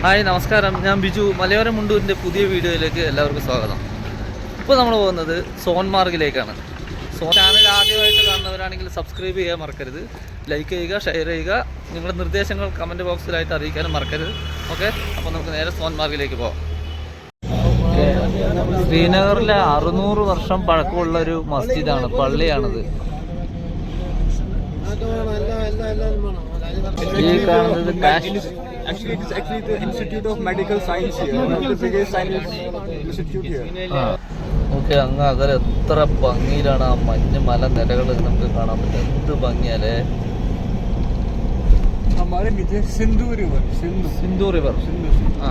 Hi നമസ്കാരം, ഞാൻ ബിജു. മലയോരം മുണ്ടൂരിൻ്റെ പുതിയ വീഡിയോയിലേക്ക് എല്ലാവർക്കും സ്വാഗതം. ഇപ്പോൾ നമ്മൾ പോകുന്നത് സോൻമാർഗിലേക്കാണ്. ചാനൽ ആദ്യമായിട്ട് കാണുന്നവരാണെങ്കിൽ സബ്സ്ക്രൈബ് ചെയ്യാൻ മറക്കരുത്, ലൈക്ക് ചെയ്യുക, ഷെയർ ചെയ്യുക, നിങ്ങളുടെ നിർദ്ദേശങ്ങൾ കമൻറ്റ് ബോക്സിലായിട്ട് അറിയിക്കാനും മറക്കരുത്. ഓക്കെ, അപ്പോൾ നമുക്ക് നേരെ സോൻമാർഗിലേക്ക് പോകാം. ശ്രീനഗറിലെ 600 വർഷം പഴക്കമുള്ള ഒരു മസ്ജിദാണ്, പള്ളിയാണിത്. ഈ കാണുന്നത് Actually, it is the Institute of Medical Science here. One of the biggest science institute here. Okay, അങ്ങ് അകലെ എത്ര ഭംഗിയിലാണ് ആ മഞ്ഞ മല നിരകൾ നമുക്ക് കാണാൻ പറ്റും. എന്ത് ഭംഗിയല്ലേ. സിന്ധു റിവർ. ആ,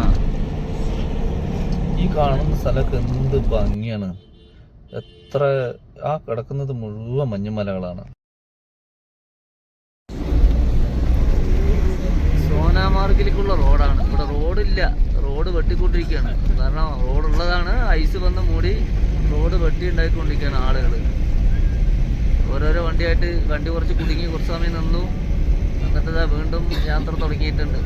ഈ കാണുന്ന സ്ഥലമൊക്കെ എന്ത് ഭംഗിയാണ്. എത്ര ആ കിടക്കുന്നത് മുഴുവൻ മഞ്ഞുമലകളാണ്. സോനാമാർഗിലേക്കുള്ള റോഡാണ്. ഇവിടെ റോഡില്ല, റോഡ് വെട്ടിക്കൊണ്ടിരിക്കുകയാണ്. കാരണം റോഡുള്ളതാണ്, ഐസ് വന്ന് മൂടി റോഡ് വെട്ടി ഉണ്ടാക്കിക്കൊണ്ടിരിക്കുകയാണ് ആളുകൾ. ഓരോരോ വണ്ടി കുറച്ച് കുടുങ്ങി കുറച്ച് സമയം നിന്നു, എന്നിട്ട് വീണ്ടും യാത്ര തുടങ്ങിയിട്ടുണ്ട്.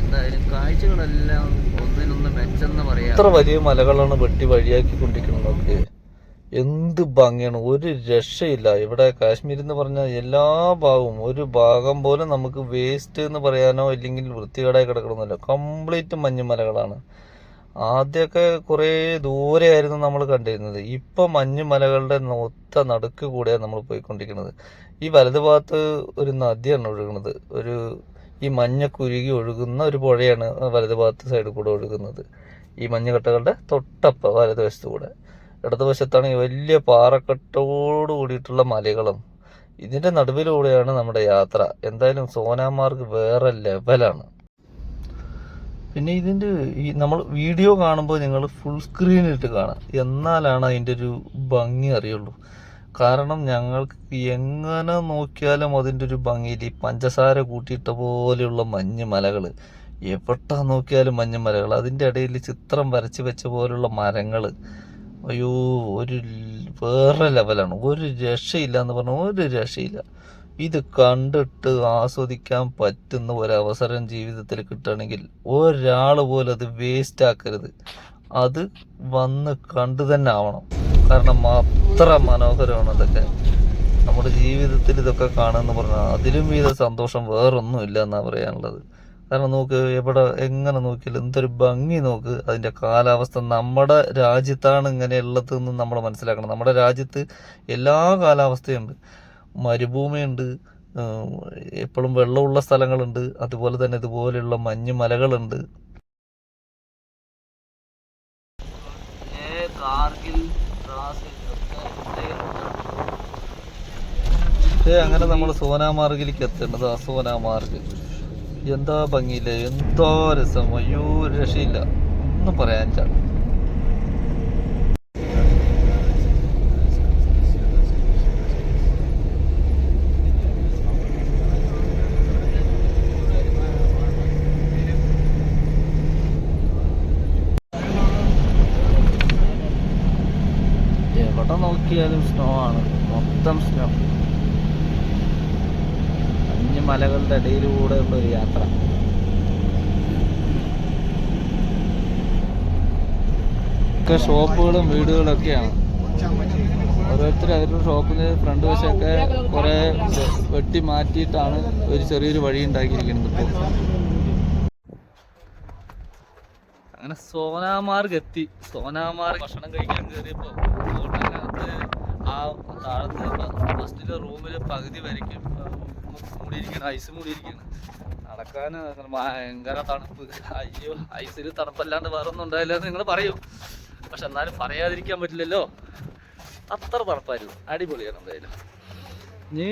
എന്തായാലും കാഴ്ചകളെല്ലാം ഒന്നിനൊന്ന് മെച്ചെന്ന് പറയാം. എത്ര വലിയ മലകളാണ് വെട്ടി വഴിയാക്കിക്കൊണ്ടിരിക്കുന്നതൊക്കെ. എന്ത് ഭംഗിയാണ്, ഒരു രക്ഷയില്ല. ഇവിടെ കാശ്മീർ എന്ന് പറഞ്ഞാൽ എല്ലാ ഭാഗവും, ഒരു ഭാഗം പോലും നമുക്ക് വേസ്റ്റ് എന്ന് പറയാനോ ഇല്ലെങ്കിൽ വൃത്തികേടായി കിടക്കണമെന്നില്ല. കംപ്ലീറ്റ് മഞ്ഞുമലകളാണ്. ആദ്യമൊക്കെ കുറേ ദൂരെയായിരുന്നു നമ്മൾ കണ്ടിരുന്നത്. ഇപ്പം മഞ്ഞുമലകളുടെ ഒത്ത നടുക്ക് കൂടെയാണ് നമ്മൾ പോയിക്കൊണ്ടിരിക്കുന്നത്. ഈ വലതു ഭാഗത്ത് ഒരു നദിയാണ് ഒഴുകുന്നത്. ഈ മഞ്ഞക്കുരുകി ഒഴുകുന്ന ഒരു പുഴയാണ് വലതു ഭാഗത്ത് സൈഡിൽ കൂടെ ഒഴുകുന്നത്. ഈ മഞ്ഞുകട്ടകളുടെ തൊട്ടപ്പ വലതുവശത്ത് കൂടെ. ഇടതുവശത്താണ് ഈ വലിയ പാറക്കെട്ടോട് കൂടിയിട്ടുള്ള മലകളും. ഇതിന്റെ നടുവിലൂടെയാണ് നമ്മുടെ യാത്ര. എന്തായാലും സോനാമാർഗ് വേറെ ലെവലാണ്. പിന്നെ നമ്മൾ വീഡിയോ കാണുമ്പോൾ നിങ്ങൾ ഫുൾ സ്ക്രീനിലിട്ട് കാണാം, എന്നാലാണ് അതിൻ്റെ ഒരു ഭംഗി അറിയുള്ളൂ. കാരണം ഞങ്ങൾക്ക് എങ്ങനെ നോക്കിയാലും അതിൻ്റെ ഒരു ഭംഗിയിൽ ഈ പഞ്ചസാര കൂട്ടിയിട്ട പോലെയുള്ള മഞ്ഞുമലകൾ, എവിടെ നോക്കിയാലും മഞ്ഞുമലകൾ, അതിൻ്റെ ഇടയിൽ ചിത്രം വരച്ച് വെച്ച പോലുള്ള മരങ്ങൾ. അയ്യോ, ഒരു വേറെ ലെവലാണ്. ഒരു രക്ഷയില്ല എന്ന് പറഞ്ഞാൽ ഒരു രക്ഷയില്ല. ഇത് കണ്ടിട്ട് ആസ്വദിക്കാൻ പറ്റുന്ന ഒരവസരം ജീവിതത്തിൽ കിട്ടുകയാണെങ്കിൽ ഒരാൾ പോലും അത് വേസ്റ്റ് ആക്കരുത്. അത് വന്ന് കണ്ടു തന്നെ ആവണം. കാരണം അത്ര മനോഹരമാണ് ഇതൊക്കെ. നമ്മുടെ ജീവിതത്തിൽ ഇതൊക്കെ കാണുമെന്ന് പറഞ്ഞാൽ അതിലും വീത സന്തോഷം വേറൊന്നുമില്ല എന്നാണ് പറയാനുള്ളത്. കാരണം നോക്ക്, എവിടെ എങ്ങനെ നോക്കിയാലും എന്തൊരു ഭംഗി നോക്ക്. അതിൻ്റെ കാലാവസ്ഥ നമ്മുടെ രാജ്യത്താണ് ഇങ്ങനെയുള്ളതെന്ന് നമ്മൾ മനസ്സിലാക്കണം. നമ്മുടെ രാജ്യത്ത് എല്ലാ കാലാവസ്ഥയുണ്ട്. മരുഭൂമിയുണ്ട്, എപ്പോഴും വെള്ളമുള്ള സ്ഥലങ്ങളുണ്ട്, അതുപോലെ തന്നെ ഇതുപോലെയുള്ള മഞ്ഞുമലകളുണ്ട്. അങ്ങനെ നമ്മൾ സോനാമാർഗിലേക്ക് എത്തേണ്ടത്. ആ സോനാമാർഗ് എന്താ ഭംഗിയില്ലേ, എന്താ രസം. അയ്യോ, രക്ഷയില്ല, ഒന്നും പറയാൻ ചാടും. എവിടെ നോക്കിയാലും സ്നോ ആണ്, മൊത്തം സ്നോ. മലകളുടെ ഇടയിലൂടെ ഉള്ള ഒരു യാത്ര. ഒക്കെ ഷോപ്പുകളും വീടുകളും ഒക്കെയാണ്. ഓരോരുത്തർ അവരുടെ ഷോപ്പിന് ഫ്രണ്ട് വശമൊക്കെ കുറെ വെട്ടി മാറ്റിയിട്ടാണ് ഒരു ചെറിയൊരു വഴി ഉണ്ടാക്കിയിരിക്കുന്നത്. ഇപ്പോൾ അങ്ങനെ സോനാമാർഗ് എത്തി. സോനാമാർഗ് ഭക്ഷണം കഴിക്കാൻ കയറിയപ്പോൾ ഹോട്ടലിനകത്ത് ആ താഴത്ത് ഫസ്റ്റിലെ റൂമിൽ പകുതി വരയ്ക്കും മൂടിയിരിക്കണം, ഐസ് മൂടിയിരിക്കണം. നടക്കാൻ ഭയങ്കര തണുപ്പ്. അയ്യോ, ഐസിൽ തണുപ്പല്ലാണ്ട് വേറെ ഒന്നും ഉണ്ടായില്ല എന്ന് നിങ്ങൾ പറയും. പക്ഷെ എന്നാലും പറയാതിരിക്കാൻ പറ്റില്ലല്ലോ, അത്ര തണുപ്പായിരുന്നു. അടിപൊളിയാണ്. എന്തായാലും ഇനി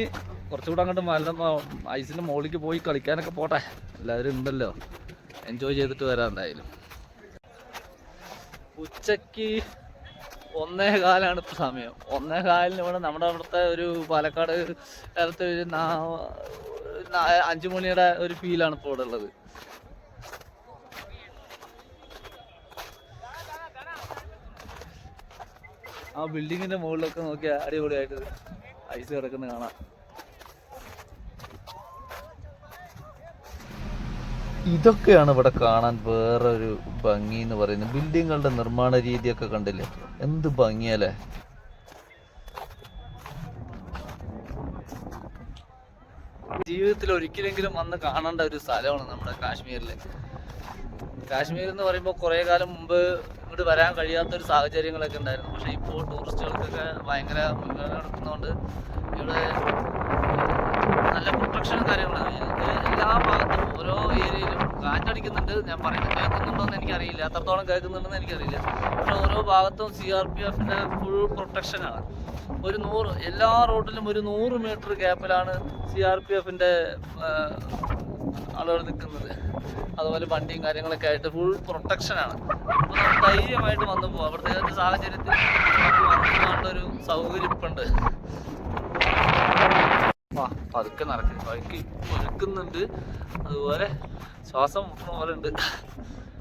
കുറച്ചുകൂടെ അങ്ങോട്ട് ഐസിൻ്റെ മുകളിലേക്ക് പോയി കളിക്കാനൊക്കെ പോട്ടെ. എല്ലാവരും ഉണ്ടല്ലോ, എൻജോയ് ചെയ്തിട്ട് വരാം. എന്തായാലും ഉച്ചക്ക് 1:15 ഇപ്പോൾ സമയം. 1:15 ഇവിടെ നമ്മുടെ അവിടുത്തെ ഒരു പാലക്കാട് കാലത്ത് 5 മണിയുടെ ഒരു ഫീലാണ് ഇപ്പോൾ ഇവിടെ ഉള്ളത്. ആ ബിൽഡിങ്ങിന്റെ മുകളിലൊക്കെ നോക്കിയാൽ അടിപൊളിയായിട്ട് ഐസ് കിടക്കുന്നത് കാണാം. ഇതൊക്കെയാണ് ഇവിടെ കാണാൻ വേറൊരു ഭംഗി എന്ന് പറയുന്നത്. ബിൽഡിങ്ങുകളുടെ നിർമ്മാണ രീതിയൊക്കെ കണ്ടില്ലേ, എന്ത് ഭംഗിയല്ലേ. ജീവിതത്തിൽ ഒരിക്കലെങ്കിലും വന്ന് കാണേണ്ട ഒരു സ്ഥലമാണ് നമ്മുടെ കാശ്മീരിലെ. കാശ്മീർ എന്ന് പറയുമ്പോൾ കുറേ കാലം മുമ്പ് ഇങ്ങോട്ട് വരാൻ കഴിയാത്തൊരു സാഹചര്യങ്ങളൊക്കെ ഉണ്ടായിരുന്നു. പക്ഷേ ഇപ്പോൾ ടൂറിസ്റ്റുകൾക്കൊക്കെ ഭയങ്കര മുൻഗണന കൊടുക്കുന്നതുകൊണ്ട് ഇവിടെ നല്ല പ്രൊട്ടക്ഷനും കാര്യങ്ങളാണ്. എല്ലാ ഭാഗത്തും ഓരോ ഏരിയയിലും കാറ്റടിക്കുന്നുണ്ട്. ഞാൻ പറയുന്നത് കേൾക്കുന്നുണ്ടോ എന്ന് എനിക്കറിയില്ല, എത്രത്തോളം കേൾക്കുന്നുണ്ടെന്ന് എനിക്കറിയില്ല. പക്ഷെ ഓരോ ഭാഗത്തും CRPFിൻ്റെ ഫുൾ പ്രൊട്ടക്ഷനാണ്. എല്ലാ റോഡിലും ഒരു 100 മീറ്റർ ഗ്യാപ്പിലാണ് CRPFിൻ്റെ ആളുകൾ നിൽക്കുന്നത്. അതുപോലെ വണ്ടിയും കാര്യങ്ങളൊക്കെ ആയിട്ട് ഫുൾ പ്രൊട്ടക്ഷനാണ്. അപ്പോൾ നമുക്ക് ധൈര്യമായിട്ട് വന്നു പോകാം. അവിടുത്തെ ഒരു സാഹചര്യത്തിൽ വന്നു പോകാനുള്ളൊരു സൗകര്യം ഇപ്പം ഉണ്ട്. പതുക്കെ നടക്കും, വഴിക്ക് ഒഴുക്കുന്നുണ്ട്, അതുപോലെ ശ്വാസം മുട്ടുന്ന പോലെ ഉണ്ട്.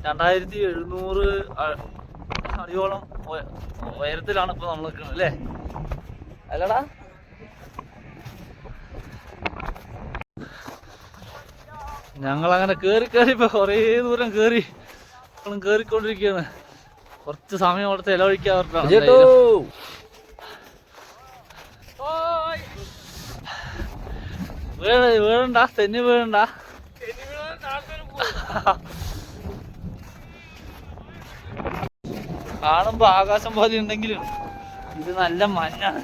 2700 അടിയോളം ഉയരത്തിലാണ് ഇപ്പോൾ നമ്മൾ നിൽക്കുന്നത് അല്ലേ, അല്ലടാ? ഞങ്ങളങ്ങനെ കയറി ഇപ്പോൾ കുറേ ദൂരം ഇപ്പോഴും കയറിക്കൊണ്ടിരിക്കുകയാണ്. കുറച്ച് സമയം അവിടുത്തെ ഇലവഴിക്കാറുണ്ട്. വീഴണ്ട, തെന്നി വീഴണ്ട. കാണുമ്പോ ആകാശം പോലെ ഉണ്ടെങ്കിലും ഇത് നല്ല മഞ്ഞാണ്.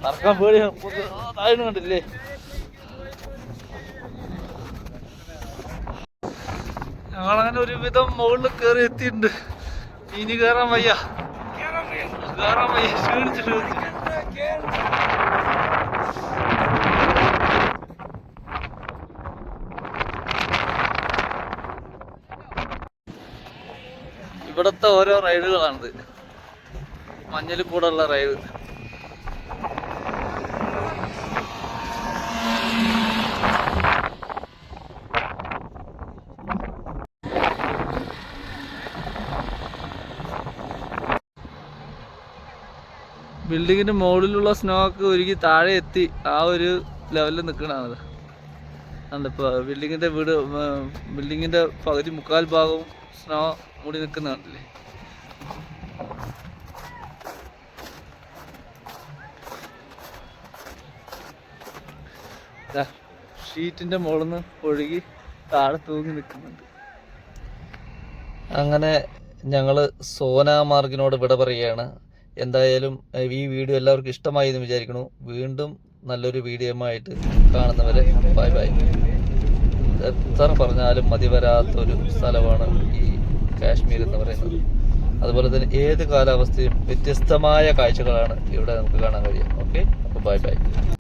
നടക്കാൻ പേടി, താഴ്ന്നു കണ്ടില്ലേ? ഞങ്ങളങ്ങനെ ഒരുവിധം മുകളിൽ കയറി എത്തിയിട്ടുണ്ട്. ഇനി കയറാൻ വയ്യ, ക്ഷീണിച്ചു. ഇവിടുത്തെ ഓരോ റൈഡുകളാണിത്, മഞ്ഞിൽ കൂടെ ഉള്ള റൈഡ്. ബിൽഡിങ്ങിന്റെ മുകളിലുള്ള സ്നോ ഒക്കെ ഒരുക്കി താഴെ എത്തി ആ ഒരു ലെവലിൽ നിൽക്കണത്. ഇപ്പോൾ ബിൽഡിങ്ങിന്റെ പകുതി 3/4 ഭാഗവും സ്നോ മൂടി നിൽക്കുന്നുണ്ടല്ലേ. ഷീറ്റിന്റെ മുകളിൽ നിന്ന് ഒഴുകി താഴെ തൂങ്ങി നിൽക്കുന്നുണ്ട്. അങ്ങനെ ഞങ്ങള് സോനാമാർഗിനോട് വിട പറയുകയാണ്. എന്തായാലും ഈ വീഡിയോ എല്ലാവർക്കും ഇഷ്ടമായി എന്ന് വിചാരിക്കുന്നു. വീണ്ടും നല്ലൊരു വീഡിയോയുമായിട്ട് കാണുന്നവരെ ബൈ ബൈ. എത്ര പറഞ്ഞാലും മതി വരാത്തൊരു സ്ഥലമാണ് ഈ കാശ്മീർ എന്ന് പറയുന്നത്. അതുപോലെ തന്നെ ഏത് കാലാവസ്ഥയും വ്യത്യസ്തമായ കാഴ്ചകളാണ് ഇവിടെ നമുക്ക് കാണാൻ കഴിയുക. ഓക്കെ, അപ്പോൾ ബൈ ബൈ.